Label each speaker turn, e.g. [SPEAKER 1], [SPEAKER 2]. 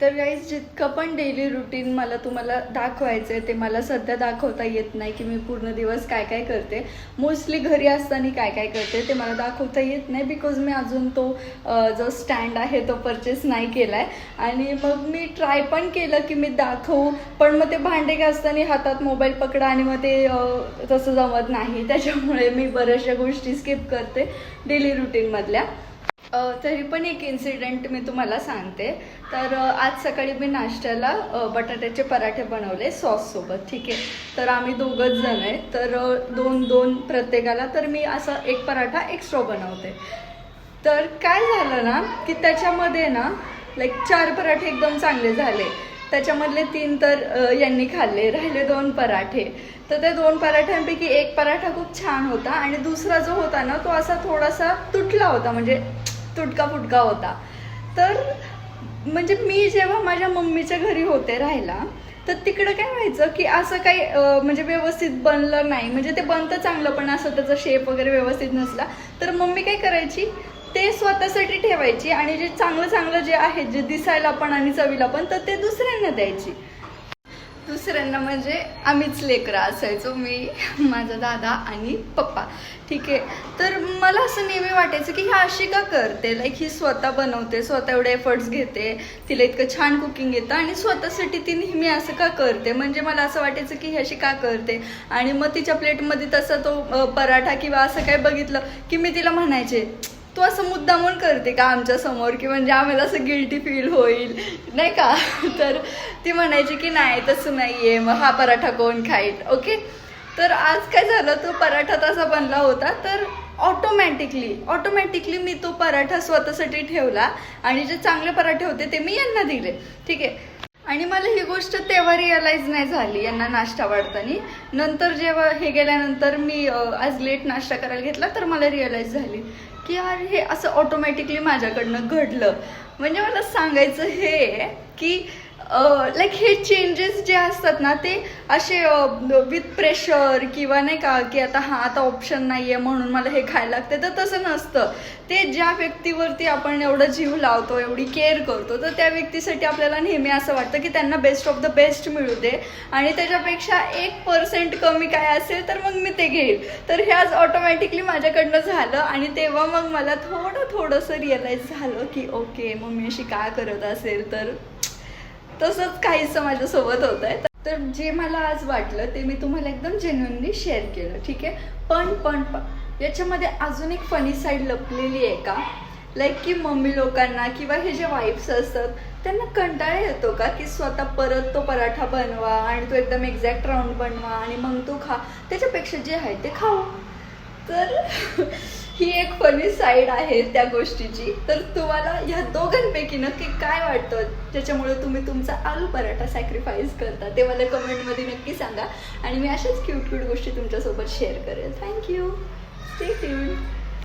[SPEAKER 1] तर गाईज जितकं पण डेली रुटीन मला तुम्हाला दाखवायचं आहे ते मला सध्या दाखवता येत नाही की मी पूर्ण दिवस काय काय करते. मोस्टली घरी असताना काय काय करते ते मला दाखवता येत नाही बिकॉज मी अजून तो जो स्टँड आहे तो परचेस नाही केला आहे. आणि मग मी ट्राय पण केलं की मी दाखवू, पण मग ते भांडे घासताना हातात मोबाईल पकडा आणि मग ते तसं जमत नाही. त्याच्यामुळे मी बऱ्याचशा गोष्टी स्किप करते डेली रुटीनमधल्या. तरी पण एक इन्सिडेंट मी तुम्हाला सांगते. तर आज सकाळी मी नाश्त्याला बटाट्याचे पराठे बनवले सॉससोबत. ठीक आहे, तर आम्ही दोघंच जण आहे, तर दोन दोन प्रत्येकाला, तर मी असा एक पराठा एक्स्ट्रा बनवते. तर काय झालं ना की त्याच्यामध्ये ना लाईक 4 पराठे एकदम चांगले झाले. त्याच्यामधले 3 तर यांनी खाल्ले, राहिले 2 पराठे. तर त्या 2 पराठ्यांपैकी एक पराठा खूप छान होता आणि दुसरा जो होता ना तो असा थोडासा तुटला होता, म्हणजे तुटका फुटका होता. तर म्हणजे मी जेव्हा माझ्या मम्मीच्या घरी होते राहायला, तर तिकडं काय व्हायचं की असं काही म्हणजे व्यवस्थित बनलं नाही, म्हणजे ते बनतं चांगलं पण असं त्याचा शेप वगैरे व्यवस्थित नसला तर मम्मी काय करायची, ते स्वतःसाठी ठेवायची आणि जे चांगलं चांगलं जे आहे जे दिसायला पण आणि चवीला पण, तर ते दुसऱ्यांना द्यायची. दुसऱ्यांना म्हणजे आम्हीच लेकरं असायचो, मी, माझा दादा आणि पप्पा. ठीक आहे, तर मला असं नेहमी वाटायचं की ही अशी का करते, लाईक ही स्वतः बनवते, स्वतः एवढे एफर्ट्स घेते, तिला इतकं छान कुकिंग येतं आणि स्वतःसाठी ती नेहमी असं का करते. म्हणजे मला असं वाटायचं की ही अशी का करते. आणि मग तिच्या प्लेटमध्ये तसा तो पराठा किंवा असं काय बघितलं की मी तिला म्हणायचे तू असं मुद्दामून करते का आमच्या समोर, की म्हणजे आम्हाला असं गिल्टी फील होईल नाही का. तर ती म्हणायची की नाही तसं नाही आहे, मग हा पराठा कोण खाईल. ओके, तर आज काय झालं, तो पराठा तसा बनला होता, तर ऑटोमॅटिकली मी तो पराठा स्वतःसाठी ठेवला आणि जे चांगले पराठे होते ते मी यांना दिले. ठीक आहे, आणि मला ही गोष्ट तेव्हा रिअलाईज नाही झाली यांना नाश्ता वाढताना. नंतर जेव्हा हे गेल्यानंतर मी आज लेट नाश्ता करायला घेतला तर मला रिअलाईज झाली की यार हे असं ऑटोमॅटिकली माझ्याकडनं घडलं. म्हणजे मला सांगायचं हे की लाईक हे चेंजेस जे असतात ना ते असे विथ प्रेशर किंवा नाही का की आता ऑप्शन नाही आहे म्हणून मला हे खायला लागते, तर तसं नसतं. ते ज्या व्यक्तीवरती आपण एवढं जीव लावतो, एवढी केअर करतो, तर त्या व्यक्तीसाठी आपल्याला नेहमी असं वाटतं की त्यांना बेस्ट ऑफ द बेस्ट मिळू दे आणि त्याच्यापेक्षा 1% कमी काय असेल तर मग मी ते घेईल. तर हे आज ऑटोमॅटिकली माझ्याकडनं झालं आणि तेव्हा मग मला थोडंसं रिअलाईज झालं की ओके मम्मी अशी का करत असेल. तर तसंच काहीसं माझ्यासोबत होत आहे. तर जे मला आज वाटलं ते मी तुम्हाला एकदम जेन्युइनली शेअर केलं. ठीक आहे, पण याच्यामध्ये अजून एक फनी साईड लपलेली आहे का, लाईक की मम्मी लोकांना किंवा हे जे वाईफ्स असतात त्यांना कंटाळा येतो का की स्वतः परत तो पराठा बनवा आणि तो एकदम एक्झॅक्ट राऊंड बनवा आणि मग तो खा, त्याच्यापेक्षा जे आहे ते खाऊ. तर ही एक फनी साईड आहे त्या गोष्टीची. तर तुम्हाला ह्या दोघांपैकी नक्की काय वाटतं त्याच्यामुळे तुम्ही तुमचा आलू पराठा सॅक्रिफाईस करता ते मला कमेंटमध्ये नक्की सांगा आणि मी अशाच क्यूट गोष्टी तुमच्यासोबत शेअर करेल. Thank you, stay tuned.